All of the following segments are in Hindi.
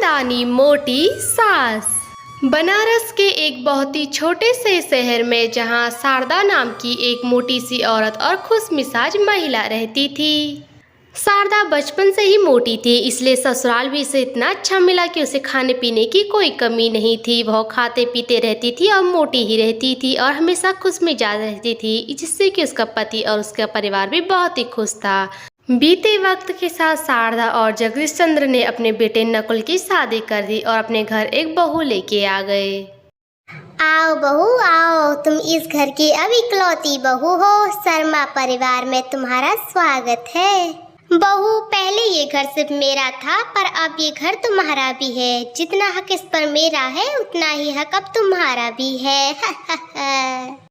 खानदानी मोटी सास। बनारस के एक बहुत ही छोटे से शहर में जहां शारदा नाम की एक मोटी सी औरत और खुशमिजाज महिला रहती थी। शारदा बचपन से ही मोटी थी, इसलिए ससुराल भी इसे इतना अच्छा मिला कि उसे खाने पीने की कोई कमी नहीं थी। वह खाते पीते रहती थी और मोटी ही रहती थी और हमेशा खुशमिजाज रहती थी, जिससे कि उसका पति और उसका परिवार भी बहुत ही खुश था। बीते वक्त के साथ शारदा और जगदीश चंद्र ने अपने बेटे नकुल की शादी कर दी और अपने घर एक बहू लेके आ गए। आओ बहू आओ, तुम इस घर की अब इकलौती बहू हो। शर्मा परिवार में तुम्हारा स्वागत है। बहू, पहले ये घर सिर्फ मेरा था, पर अब ये घर तुम्हारा भी है। जितना हक इस पर मेरा है, उतना ही हक अब तुम्हारा भी है।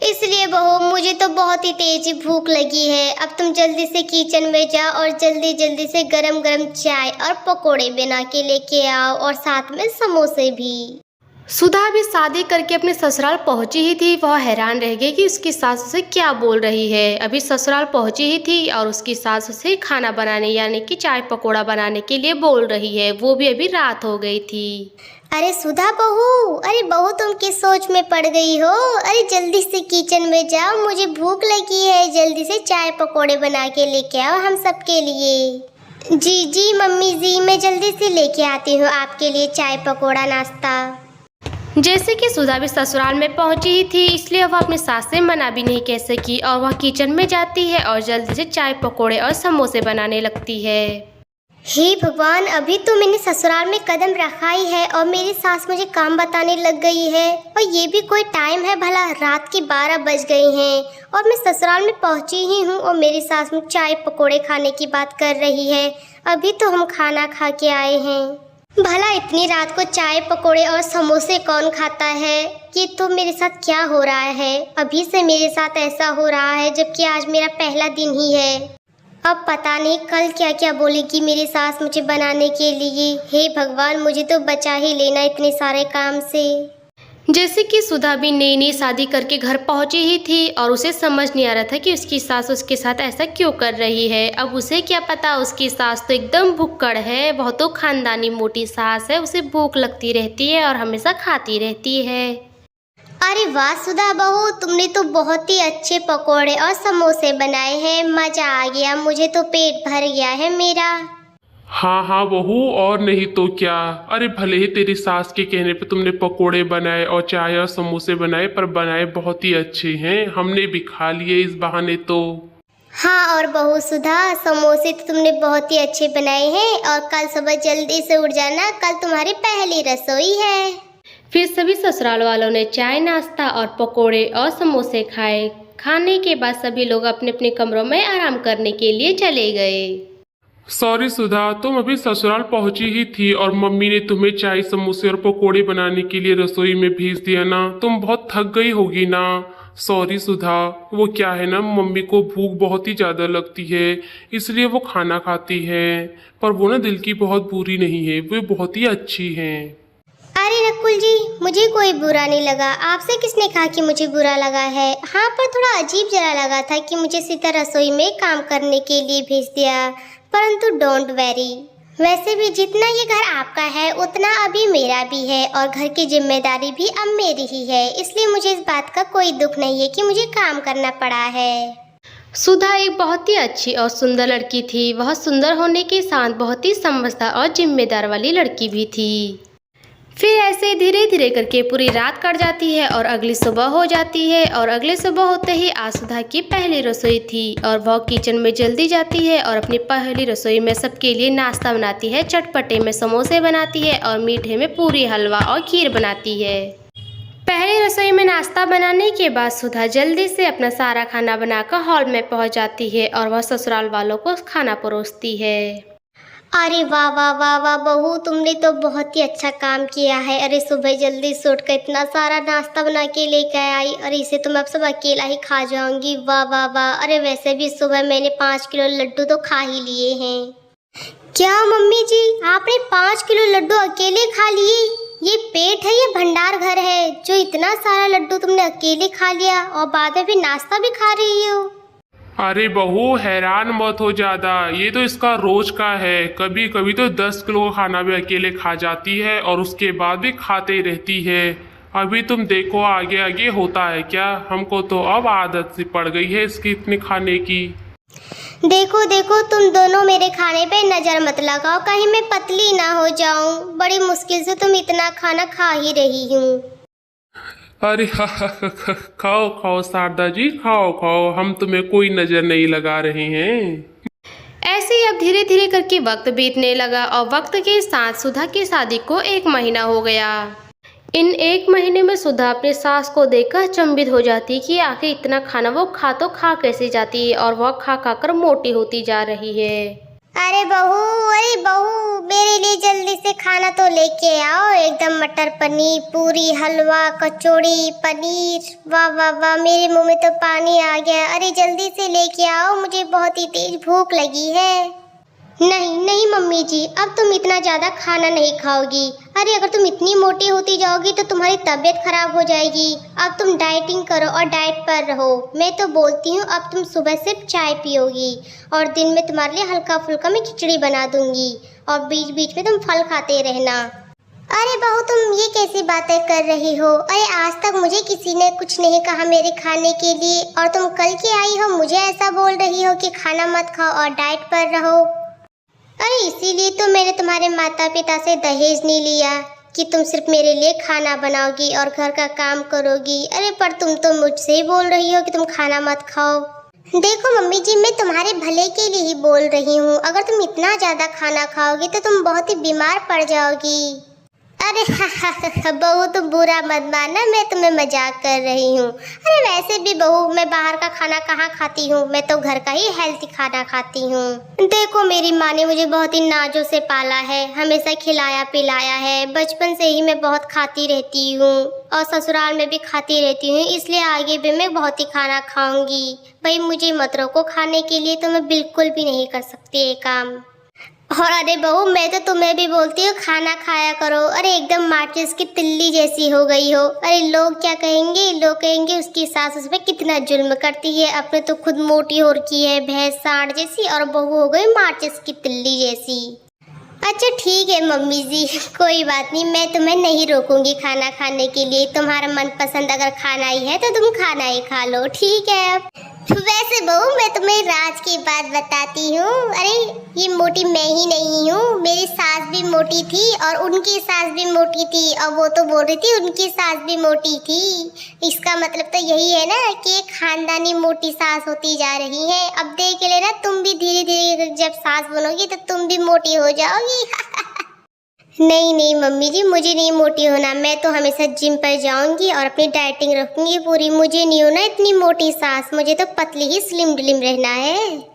इसलिए बहू, मुझे तो बहुत ही तेज भूख लगी है। अब तुम जल्दी से किचन में जाओ और जल्दी जल्दी से गरम गरम चाय और पकोड़े बना के लेके आओ, और साथ में समोसे भी। सुधा भी शादी करके अपने ससुराल पहुंची ही थी। वह हैरान रह गई कि उसकी सास उसे क्या बोल रही है। अभी ससुराल पहुंची ही थी और उसकी सास उसे खाना बनाने यानी कि चाय पकोड़ा बनाने के लिए बोल रही है। वो भी अभी रात हो गई थी। अरे सुधा बहू, अरे बहू तुम किस सोच में पड़ गई हो? अरे जल्दी से किचन में जाओ, मुझे भूख लगी है। जल्दी से चाय पकोड़े बना के लेके आओ हम सबके लिए। जी जी मम्मी जी, मैं जल्दी से लेके आती हूँ आपके लिए चाय पकोड़ा नाश्ता। जैसे कि सुधा भी ससुराल में पहुंची ही थी, इसलिए वह अपनी सास से मना भी नहीं कह सकी और वह किचन में जाती है और जल्दी से चाय पकोड़े और समोसे बनाने लगती है। हे भगवान, अभी तो मैंने ससुराल में कदम रखा ही है और मेरी सास मुझे काम बताने लग गई है। और ये भी कोई टाइम है भला? रात के 12 बज गए हैं और मैं ससुराल में पहुंची ही हूँ और मेरी सास मुझे चाय पकोड़े खाने की बात कर रही है। अभी तो हम खाना खा के आए हैं। भला इतनी रात को चाय पकोड़े और समोसे कौन खाता है? ये तो मेरे साथ क्या हो रहा है? अभी से मेरे साथ ऐसा हो रहा है जबकि आज मेरा पहला दिन ही है। अब पता नहीं कल क्या क्या बोलेगी मेरी सास मुझे बनाने के लिए। हे भगवान, मुझे तो बचा ही लेना इतने सारे काम से। जैसे कि सुधा भी नई नई शादी करके घर पहुंची ही थी और उसे समझ नहीं आ रहा था कि उसकी सास उसके साथ ऐसा क्यों कर रही है। अब उसे क्या पता, उसकी सास तो एकदम भुक्कड़ है। वह तो खानदानी मोटी सास है, उसे भूख लगती रहती है और हमेशा खाती रहती है। अरे वाह सुधा बहू, तुमने तो बहुत ही अच्छे पकोड़े और समोसे बनाए हैं। मजा आ गया, मुझे तो पेट भर गया है मेरा। हाँ हाँ बहू, और नहीं तो क्या। अरे भले ही तेरी सास के कहने पे तुमने पकोड़े बनाए और चाय और समोसे बनाए, पर बनाए बहुत ही अच्छे हैं। हमने भी खा लिए इस बहाने तो। हाँ और बहू सुधा, समोसे तो तुमने बहुत ही अच्छे बनाए हैं। और कल सुबह जल्दी से उठ जाना, कल तुम्हारी पहली रसोई है। फिर सभी ससुराल वालों ने चाय नाश्ता और पकोड़े और समोसे खाए। खाने के बाद सभी लोग अपने अपने कमरों में आराम करने के लिए चले गए। सॉरी सुधा, तुम अभी ससुराल पहुंची ही थी और मम्मी ने तुम्हें चाय समोसे और पकोड़े बनाने के लिए रसोई में भेज दिया ना। तुम बहुत थक गई होगी ना। सॉरी सुधा, वो क्या है ना, मम्मी को भूख बहुत ही ज़्यादा लगती है, इसलिए वो खाना खाती है। पर वो ना दिल की बहुत बुरी नहीं है, वो बहुत ही अच्छी हैं। अरे नकुल जी, मुझे कोई बुरा नहीं लगा। आपसे किसने कहा कि मुझे बुरा लगा है? हाँ, पर थोड़ा अजीब जरा लगा था कि मुझे सीधा रसोई में काम करने के लिए भेज दिया। परंतु डोंट वेरी, वैसे भी जितना ये घर आपका है उतना अभी मेरा भी है और घर की जिम्मेदारी भी अब मेरी ही है। इसलिए मुझे इस बात का कोई दुख नहीं है कि मुझे काम करना पड़ा है। सुधा एक बहुत ही अच्छी और सुंदर लड़की थी। वह सुंदर होने के साथ बहुत ही समझदार और जिम्मेदार वाली लड़की भी थी। फिर ऐसे धीरे धीरे करके पूरी रात कट जाती है और अगली सुबह हो जाती है। और अगली सुबह होते ही आज सुधा की पहली रसोई थी और वह किचन में जल्दी जाती है और अपनी पहली रसोई में सबके लिए नाश्ता बनाती है। चटपटे में समोसे बनाती है और मीठे में पूरी, हलवा और खीर बनाती है। पहली रसोई में नाश्ता बनाने के बाद सुधा जल्दी से अपना सारा खाना बनाकर हॉल में पहुंच जाती है और वह ससुराल वालों को खाना परोसती है। अरे वाह वाह वाह वाह बहू, तुमने तो बहुत ही अच्छा काम किया है। अरे सुबह जल्दी से उठकर इतना सारा नाश्ता बना के लेकर आई और इसे तो मैं अब सब अकेला ही खा जाऊंगी। वाह वाह वाह। अरे वैसे भी सुबह मैंने 5 किलो लड्डू तो खा ही लिए हैं। क्या मम्मी जी, आपने 5 किलो लड्डू अकेले खा लिए? ये पेट है या भंडार घर है जो इतना सारा लड्डू तुमने अकेले खा लिया और बाद में भी नाश्ता भी खा रही हो? अरे बहू हैरान मत हो ज्यादा, ये तो इसका रोज का है। कभी कभी तो 10 किलो का खाना भी अकेले खा जाती है और उसके बाद भी खाते ही रहती है। अभी तुम देखो आगे आगे होता है क्या। हमको तो अब आदत सी पड़ गई है इसकी इतने खाने की। देखो देखो, तुम दोनों मेरे खाने पे नजर मत लगाओ, कहीं मैं पतली ना हो जाऊं। बड़ी मुश्किल से तुम इतना खाना खा ही रही हूँ। अरे खाओ खाओ शारदा जी, खाओ खाओ, हम तुम्हें कोई नजर नहीं लगा रहे हैं। ऐसे ही अब धीरे धीरे करके वक्त बीतने लगा और वक्त के साथ सुधा की शादी को 1 महीना हो गया। इन 1 महीने में सुधा अपनी सास को देखकर अचंभित हो जाती कि आखिर इतना खाना वो खा कैसे जाती है और वह खा खा कर मोटी होती जा रही है। अरे बहू, मेरे लिए जल्दी से खाना तो लेके आओ। एकदम मटर पनीर, पूरी, हलवा, कचौड़ी, पनीर। वाह वाह वाह, मेरे मुंह में तो पानी आ गया। अरे जल्दी से लेके आओ, मुझे बहुत ही तेज भूख लगी है। नहीं नहीं मम्मी जी, अब तुम इतना ज़्यादा खाना नहीं खाओगी। अरे अगर तुम इतनी मोटी होती जाओगी तो तुम्हारी तबीयत खराब हो जाएगी। अब तुम डाइटिंग करो और डाइट पर रहो। मैं तो बोलती हूँ अब तुम सुबह सिर्फ चाय पियोगी और दिन में तुम्हारे लिए हल्का फुल्का मैं खिचड़ी बना दूंगी और बीच बीच में तुम फल खाते रहना। अरे बहू, तुम ये कैसी बातें कर रही हो? अरे आज तक मुझे किसी ने कुछ नहीं कहा मेरे खाने के लिए, और तुम कल के आई हो मुझे ऐसा बोल रही हो कि खाना मत खाओ और डाइट पर रहो। अरे इसीलिए तो मैंने तुम्हारे माता पिता से दहेज नहीं लिया कि तुम सिर्फ मेरे लिए खाना बनाओगी और घर का काम करोगी। अरे पर तुम तो मुझसे ही बोल रही हो कि तुम खाना मत खाओ। देखो मम्मी जी, मैं तुम्हारे भले के लिए ही बोल रही हूँ। अगर तुम इतना ज़्यादा खाना खाओगी तो तुम बहुत ही बीमार पड़ जाओगी। अरे बहू, तुम बुरा मत मानना, मैं तुम्हें मजाक कर रही हूँ। अरे वैसे भी बहू, मैं बाहर का खाना कहाँ खाती हूँ, मैं तो घर का ही हेल्थी खाना खाती हूँ। देखो मेरी माँ ने मुझे बहुत ही नाजों से पाला है, हमेशा खिलाया पिलाया है। बचपन से ही मैं बहुत खाती रहती हूँ और ससुराल में भी खाती रहती हूँ, इसलिए आगे भी मैं बहुत ही खाना खाऊंगी। भाई मुझे मत रोको खाने के लिए, तो मैं बिल्कुल भी नहीं कर सकती ये काम। और अरे बहू, मैं तो तुम्हें भी बोलती हूँ खाना खाया करो। अरे एकदम माचिस की तिल्ली जैसी हो गई हो। अरे लोग क्या कहेंगे? लोग कहेंगे उसकी सास उस पर कितना जुल्म करती है, अपने तो खुद मोटी हो रखी है भैंस सांड जैसी, और बहू हो गई माचिस की तिल्ली जैसी। अच्छा ठीक है मम्मी जी, कोई बात नहीं, मैं तुम्हें नहीं रोकूंगी खाना खाने के लिए। तुम्हारा मनपसंद अगर खाना ही है तो तुम खाना ही खा लो, ठीक है। वैसे बहू, मैं तुम्हें राज की बात बताती हूँ। अरे ये मोटी मैं ही नहीं हूँ, मेरी सास भी मोटी थी और उनकी सास भी मोटी थी, और वो तो बोल रही थी उनकी सास भी मोटी थी। इसका मतलब तो यही है ना कि एक खानदानी मोटी सास होती जा रही है। अब देख लेना, तुम भी धीरे धीरे जब सास बनोगी तो तुम भी मोटी हो जाओगी। नहीं नहीं मम्मी जी, मुझे नहीं मोटी होना। मैं तो हमेशा जिम पर जाऊंगी और अपनी डाइटिंग रखूंगी पूरी। मुझे नहीं होना इतनी मोटी सास, मुझे तो पतली ही स्लिम डिलिम रहना है।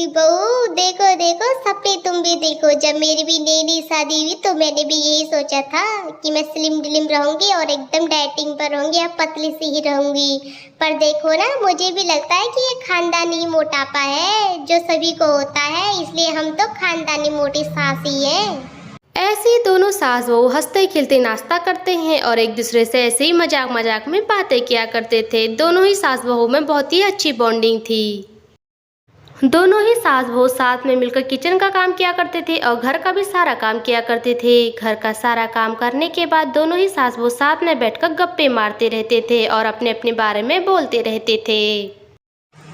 बहू देखो देखो, सपने तुम भी देखो। जब मेरी भी नई नई शादी हुई तो मैंने भी यही सोचा था कि मैं स्लिम डिलिम रहूंगी और एकदम डाइटिंग पर रहूंगी, अब पतली सी ही रहूंगी। पर देखो ना, मुझे भी लगता है कि ये खानदानी मोटापा है जो सभी को होता है, इसलिए हम तो खानदानी मोटी सास ही है। ऐसे ही दोनों सास बहू हंसते खिलते नाश्ता करते हैं और एक दूसरे से ऐसे ही मजाक मजाक में बातें किया करते थे। दोनों ही सास बहू में बहुत ही अच्छी बॉन्डिंग थी। दोनों ही सास बहू साथ में मिलकर किचन का काम किया करते थे और घर का भी सारा काम किया करते थे। घर का सारा काम करने के बाद दोनों ही सास बहू साथ में बैठकर गप्पे मारते रहते थे और अपने अपने बारे में बोलते रहते थे।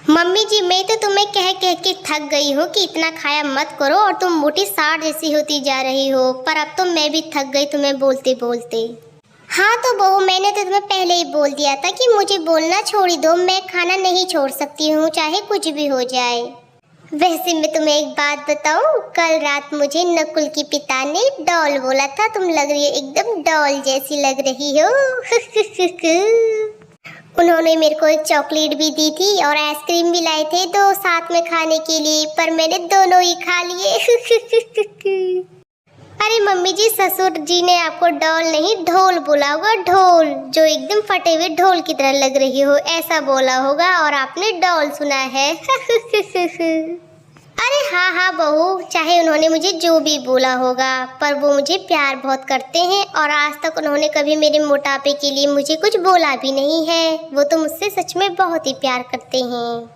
मम्मी जी, मैं तो तुम्हें कह कह के थक गई हूँ कि इतना खाया मत करो और तुम मोटी साड़ जैसी होती जा रही हो, पर अब तो मैं भी थक गई तुम्हें बोलते बोलते। हाँ तो बहू, मैंने तो तुम्हें पहले ही बोल दिया था कि मुझे बोलना छोड़ दो, मैं खाना नहीं छोड़ सकती हूँ चाहे कुछ भी हो जाए। वैसे मैं तुम्हें एक बात बताऊँ, कल रात मुझे नकुल के पिता ने डॉल बोला था। तुम लग रही हो एकदम डॉल जैसी लग रही हो। उन्होंने मेरे को एक चॉकलेट भी दी थी और आइसक्रीम भी लाए थे दो साथ में खाने के लिए, पर मैंने दोनों ही खा लिए। अरे मम्मी जी, ससुर जी ने आपको डॉल नहीं ढोल बोला होगा, ढोल, जो एकदम फटे हुए ढोल की तरह लग रही हो ऐसा बोला होगा और आपने डॉल सुना है। अरे हाँ हाँ बहू, चाहे उन्होंने मुझे जो भी बोला होगा, पर वो मुझे प्यार बहुत करते हैं और आज तक उन्होंने कभी मेरे मोटापे के लिए मुझे कुछ बोला भी नहीं है। वो तो मुझसे सच में बहुत ही प्यार करते हैं।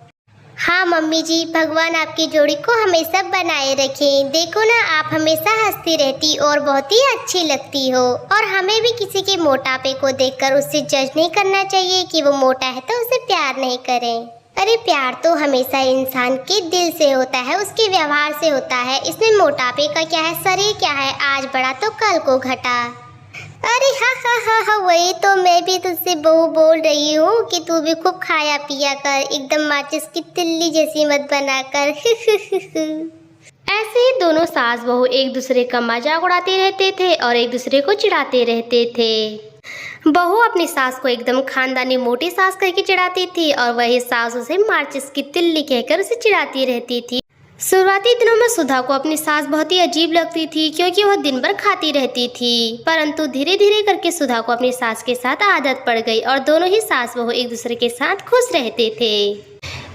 हाँ मम्मी जी, भगवान आपकी जोड़ी को हमेशा बनाए रखें। देखो ना, आप हमेशा हंसती रहती और बहुत ही अच्छी लगती हो। और हमें भी किसी के मोटापे को देखकर उससे जज नहीं करना चाहिए कि वो मोटा है तो उसे प्यार नहीं करें। अरे प्यार तो हमेशा इंसान के दिल से होता है, उसके व्यवहार से होता है। इसमें मोटापे का क्या है, शरीर क्या है, आज बढ़ा तो कल को घटा। अरे हाँ हाँ हाँ हाँ, वही तो मैं भी तुझसे बहू बोल रही हूँ कि तू भी खूब खाया पिया कर, एकदम माचिस की तिल्ली जैसी मत बना कर। ऐसे ही दोनों सास बहू एक दूसरे का मजाक उड़ाते रहते थे और एक दूसरे को चिढ़ाते रहते थे। बहू अपनी सास को एकदम खानदानी मोटी सास कह के चिढ़ाती थी और वही सास उसे माचिस की तिल्ली कहकर उसे चिढ़ाती रहती थी। शुरुआती दिनों में सुधा को अपनी सास बहुत ही अजीब लगती थी क्योंकि वह दिन भर खाती रहती थी, परंतु धीरे धीरे करके सुधा को अपनी सास के साथ आदत पड़ गई और दोनों ही सास बहू एक दूसरे के साथ खुश रहते थे।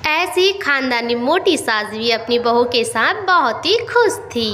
ऐसी खानदानी मोटी सास भी अपनी बहू के साथ बहुत ही खुश थी।